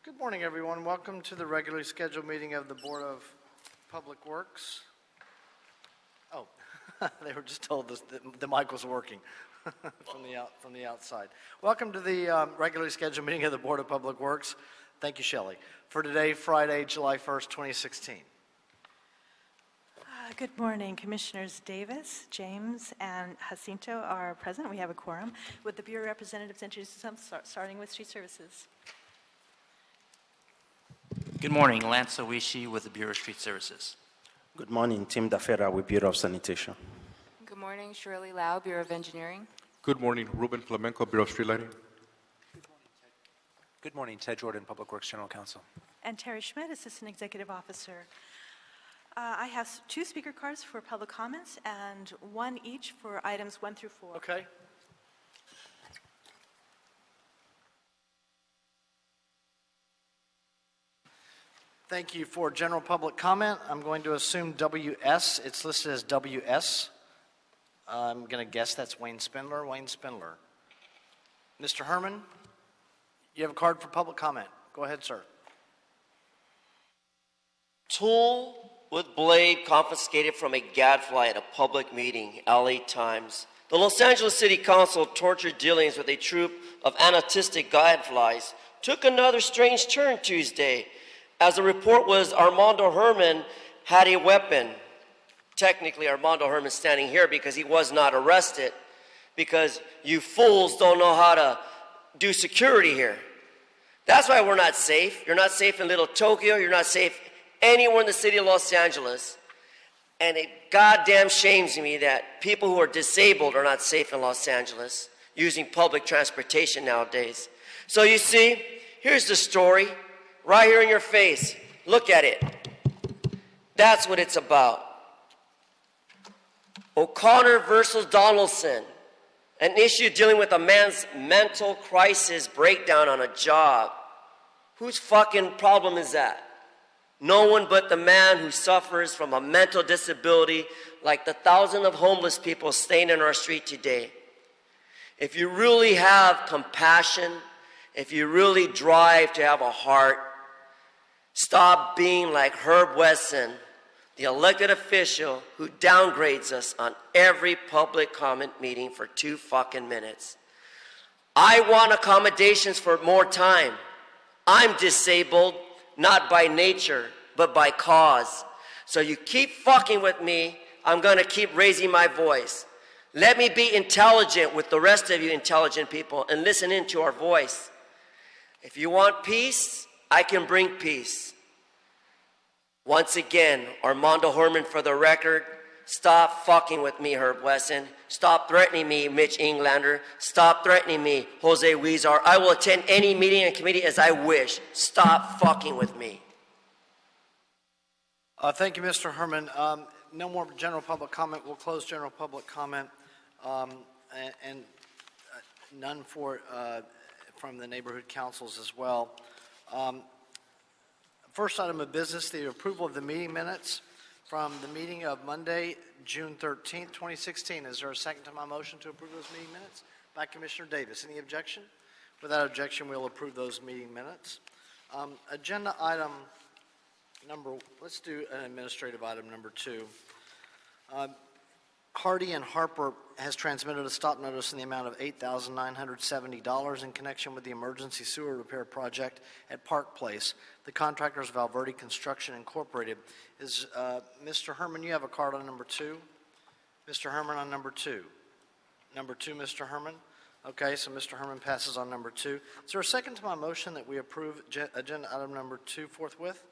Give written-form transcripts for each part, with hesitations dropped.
Good morning, everyone. Welcome to the regularly scheduled meeting of the Board of Public Works. Oh, they were just told us that the mic was working from the outside. Welcome to the regularly scheduled meeting of the Board of Public Works. Thank you, Shelley. For today, Friday, July 1st, 2016. Good morning. Commissioners Davis, James, and Jacinto are present. We have a quorum. Would the Bureau representatives introduce themselves, starting with Street Services? Good morning, Lance Owishi with the Bureau of Street Services. Good morning, Tim Dafera with Bureau of Sanitation. Good morning, Shirley Lau, Bureau of Engineering. Good morning, Ruben Flamenco, Bureau of Street Lighting. Good morning, Ted Jordan, Public Works General Counsel. And Terry Schmidt, Assistant Executive Officer. I have two speaker cards for public comments and one each for items 1 through 4. Okay. Thank you for general public comment. I'm going to assume WS. It's listed as WS. I'm going to guess that's Wayne Spindler. Wayne Spindler. Mr. Herman, you have a card for public comment. Go ahead, sir. Tool with blade confiscated from a gadfly at a public meeting, LA Times. The Los Angeles City Council tortured dealings with a troop of anarchistic gadflies took another strange turn Tuesday, as the report was Armando Herman had a weapon. Technically, Armando Herman's standing here because he was not arrested, because you fools don't know how to do security here. That's why we're not safe. You're not safe in Little Tokyo. You're not safe anywhere in the city of Los Angeles. And it goddamn shames me that people who are disabled are not safe in Los Angeles using public transportation nowadays. So you see, here's the story. Right here in your face. Look at it. That's what it's about. O'Connor versus Donaldson. An issue dealing with a man's mental crisis breakdown on a job. Whose fucking problem is that? No one but the man who suffers from a mental disability like the thousands of homeless people staying in our street today. If you really have compassion, if you really drive to have a heart, stop being like Herb Wesson, the elected official who downgrades us on every public comment meeting for 2 fucking minutes. I want accommodations for more time. I'm disabled, not by nature, but by cause. So you keep fucking with me, I'm gonna keep raising my voice. Let me be intelligent with the rest of you intelligent people and listen into our voice. If you want peace, I can bring peace. Once again, Armando Herman, for the record, stop fucking with me, Herb Wesson. Stop threatening me, Mitch Englander. Stop threatening me, Jose Huizar. I will attend any meeting and committee as I wish. Stop fucking with me. Thank you, Mr. Herman. No more general public comment. We'll close general public comment and none from the neighborhood councils as well. First item of business, the approval of the meeting minutes from the meeting of Monday, June 13th, 2016. Is there a second to my motion to approve those meeting minutes? By Commissioner Davis. Any objection? Without objection, we'll approve those meeting minutes. Agenda item let's do an administrative item number 2. Hardy and Harper has transmitted a stop notice in the amount of $8,970 in connection with the emergency sewer repair project at Park Place. The contractor is Valverde Construction Incorporated. Is Mr. Herman, you have a card on number 2? Mr. Herman on number 2. Number 2, Mr. Herman? Okay, so Mr. Herman passes on number 2. Is there a second to my motion that we approve agenda item number 2 forthwith?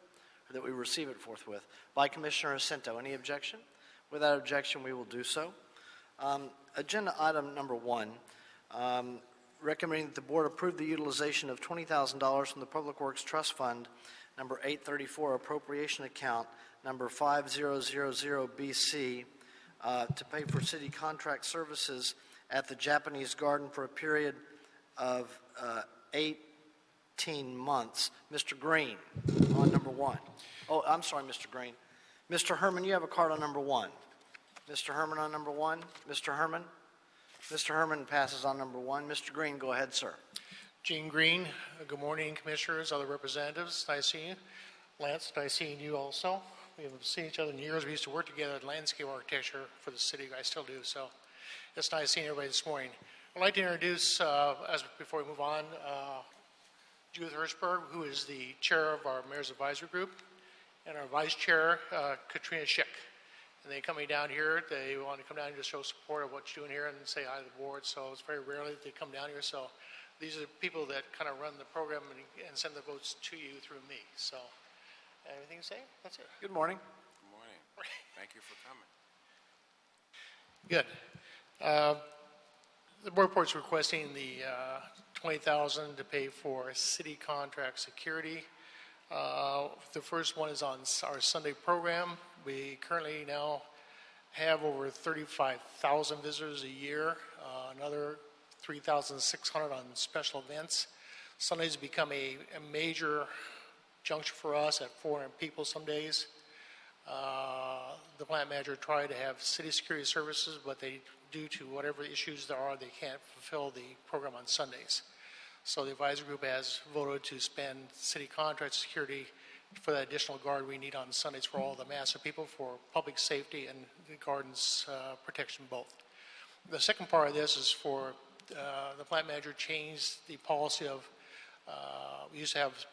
Or that we receive it forthwith? By Commissioner Jacinto. Any objection? Without objection, we will do so. Agenda item number 1, recommending that the board approve the utilization of $20,000 from the Public Works Trust Fund, number 834, appropriation account, number 5000BC, to pay for city contract services at the Japanese Garden for a period of 18 months. Mr. Green on number 1. Oh, I'm sorry, Mr. Green. Mr. Herman, you have a card on number 1. Mr. Herman on number 1. Mr. Herman? Mr. Herman passes on number 1. Mr. Green, go ahead, sir. Gene Green, good morning, commissioners, other representatives. Nice seeing you. Lance, nice seeing you also. We haven't seen each other in years. We used to work together in landscape architecture for the city. I still do, so it's nice seeing everybody this morning. I'd like to introduce, before we move on, Judith Hirschberg, who is the chair of our Mayor's Advisory Group, and our vice chair, Katrina Schick. And they coming down here, they want to come down here to show support of what you're doing here and say hi to the board. So it's very rarely that they come down here. So these are the people that kind of run the program and send the votes to you through me. So anything to say? That's it. Good morning. Good morning. Thank you for coming. Good. The board report's requesting the $20,000 to pay for city contract security. The first one is on our Sunday program. We currently now have over 35,000 visitors a year, another 3,600 on special events. Sundays become a major junction for us at 400 people some days. The plant manager tried to have city security services, but due to whatever issues there are, they can't fulfill the program on Sundays. So the advisory group has voted to spend city contract security for that additional guard we need on Sundays for all the massive people for public safety and the gardens protection both. The second part of this is for the plant manager changed the policy of, we used to have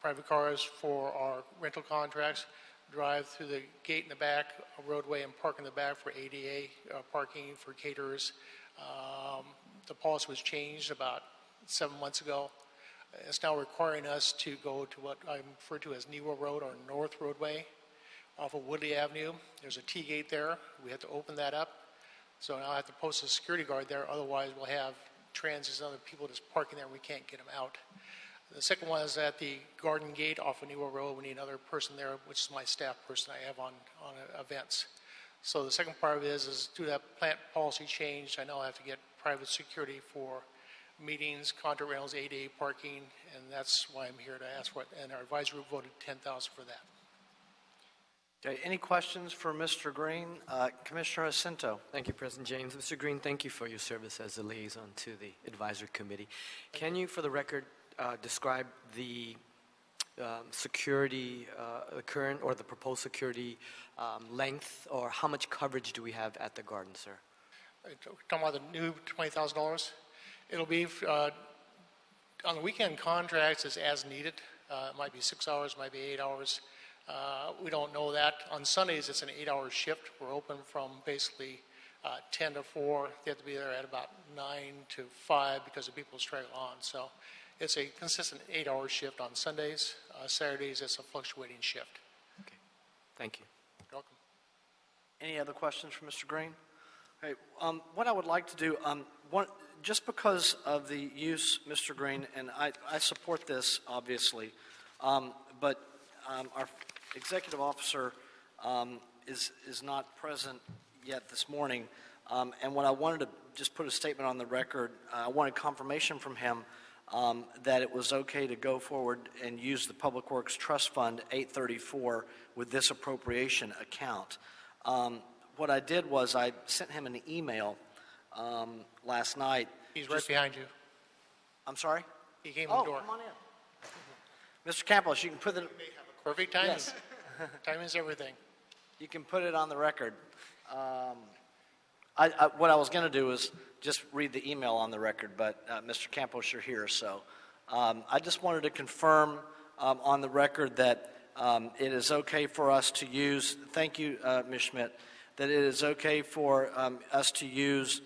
private cars for our rental contracts, drive through the gate in the back, a roadway, and park in the back for ADA parking for caterers. The policy was changed about 7 months ago. It's now requiring us to go to what I refer to as Nero Road or North Roadway off of Woodley Avenue. There's a T-gate there. We have to open that up. So now I have to post a security guard there. Otherwise, we'll have transits and other people just parking there and we can't get them out. The second one is at the Garden Gate off of Nero Road. We need another person there, which is my staff person I have on events. So the second part of it is due to that plant policy change, I now have to get private security for meetings, contract rentals, ADA parking, and that's why I'm here to ask for it. And our advisory group voted $10,000 for that. Okay, any questions for Mr. Green? Commissioner Jacinto. Thank you, President James. Mr. Green, thank you for your service as the liaison to the advisory committee. Can you, for the record, describe the security, the current or the proposed security length, or how much coverage do we have at the garden, sir? Talking about the new $20,000? It'll be on the weekend contracts is as needed. It might be 6 hours, might be 8 hours. We don't know that. On Sundays, it's an 8-hour shift. We're open from basically 10 to 4. They have to be there at about 9 to 5 because the people straggle on. So it's a consistent 8-hour shift on Sundays. Saturdays, it's a fluctuating shift. Okay. Thank you. You're welcome. Any other questions for Mr. Green? Okay, what I would like to do, just because of the use, Mr. Green, and I support this, obviously, but our executive officer is not present yet this morning, and what I wanted to just put a statement on the record, I wanted confirmation from him that it was okay to go forward and use the Public Works Trust Fund 834 with this appropriation account. What I did was I sent him an email last night. He's right behind you. I'm sorry? He came in the door. Come on in. Mr. Campos, you can put it. Perfect timing. Yes. Timing is everything. You can put it on the record. What I was going to do is just read the email on the record, but Mr. Campos, you're here, so I just wanted to confirm on the record that it is okay for us to use. Thank you, Ms. Schmidt. That it is okay for us to use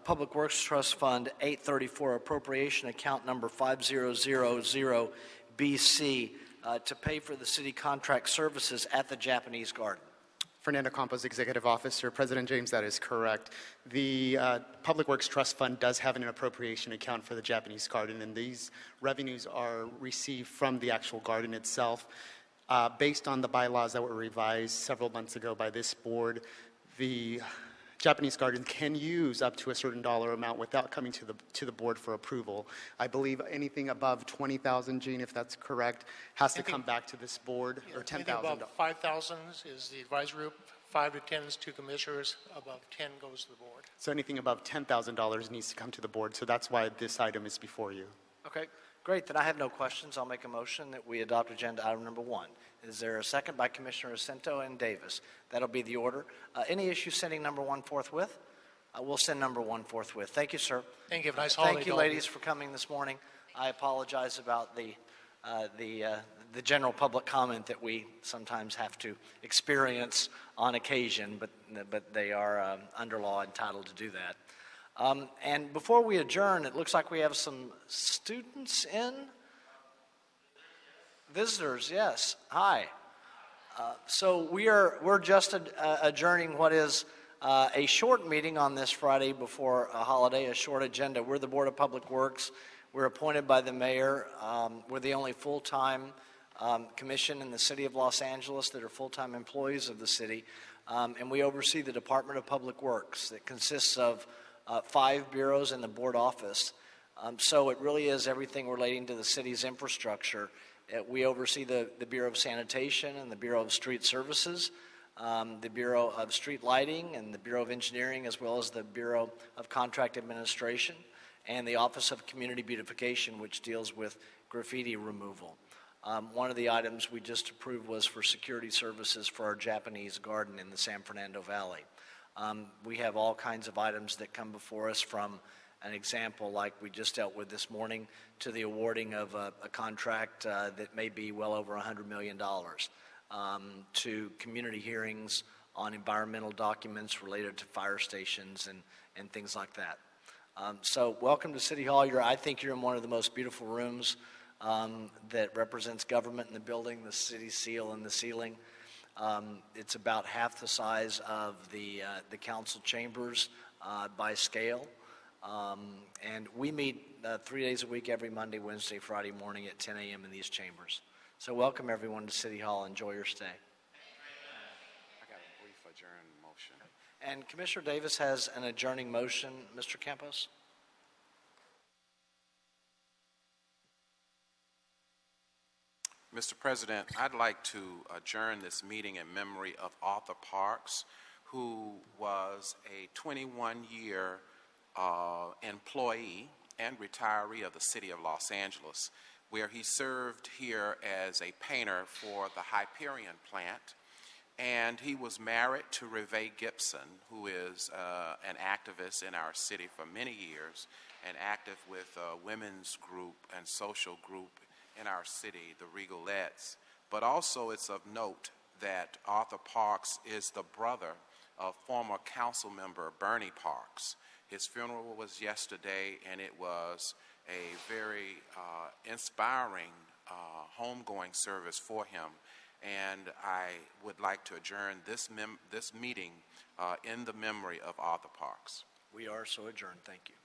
Public Works Trust Fund 834 appropriation account number 5000BC to pay for the city contract services at the Japanese Garden. Fernando Campos, Executive Officer. President James, that is correct. The Public Works Trust Fund does have an appropriation account for the Japanese Garden, and these revenues are received from the actual garden itself. Based on the bylaws that were revised several months ago by this board, the Japanese Garden can use up to a certain dollar amount without coming to the board for approval. I believe anything above 20,000, Gene, if that's correct, has to come back to this board, or 10,000. Anything above 5,000 is the advisory group. 5 to 10 is 2 commissioners. Above 10 goes to the board. So anything above $10,000 needs to come to the board. So that's why this item is before you. Okay, great. Then I have no questions. I'll make a motion that we adopt agenda item number 1. Is there a second by Commissioner Jacinto and Davis? That'll be the order. Any issue sending number 1 forthwith? We'll send number 1 forthwith. Thank you, sir. Thank you. Have a nice holiday. Thank you, ladies, for coming this morning. I apologize about the general public comment that we sometimes have to experience on occasion, but they are under law entitled to do that. And before we adjourn, it looks like we have some students in. Visitors, yes. Hi. So we're just adjourning what is a short meeting on this Friday before a holiday, a short agenda. We're the Board of Public Works. We're appointed by the mayor. We're the only full-time commission in the city of Los Angeles that are full-time employees of the city. And we oversee the Department of Public Works that consists of 5 bureaus in the board office. So it really is everything relating to the city's infrastructure. We oversee the Bureau of Sanitation and the Bureau of Street Services, the Bureau of Street Lighting and the Bureau of Engineering, as well as the Bureau of Contract Administration and the Office of Community Beautification, which deals with graffiti removal. One of the items we just approved was for security services for our Japanese garden in the San Fernando Valley. We have all kinds of items that come before us, from an example like we just dealt with this morning to the awarding of a contract that may be well over $100 million, to community hearings on environmental documents related to fire stations and things like that. So welcome to City Hall. I think you're in one of the most beautiful rooms that represents government in the building, the city seal in the ceiling. It's about half the size of the council chambers by scale. And we meet 3 days a week, every Monday, Wednesday, Friday morning at 10 a.m. in these chambers. So welcome everyone to City Hall. Enjoy your stay. I got a brief adjourn motion. And Commissioner Davis has an adjourning motion. Mr. Campos? Mr. President, I'd like to adjourn this meeting in memory of Arthur Parks, who was a 21-year employee and retiree of the city of Los Angeles, where he served here as a painter for the Hyperion plant. And he was married to Reve Gibson, who is an activist in our city for many years and active with a women's group and social group in our city, the Regalettes. But also it's of note that Arthur Parks is the brother of former council member Bernie Parks. His funeral was yesterday, and it was a very inspiring homegoing service for him. And I would like to adjourn this meeting in the memory of Arthur Parks. We are so adjourned. Thank you.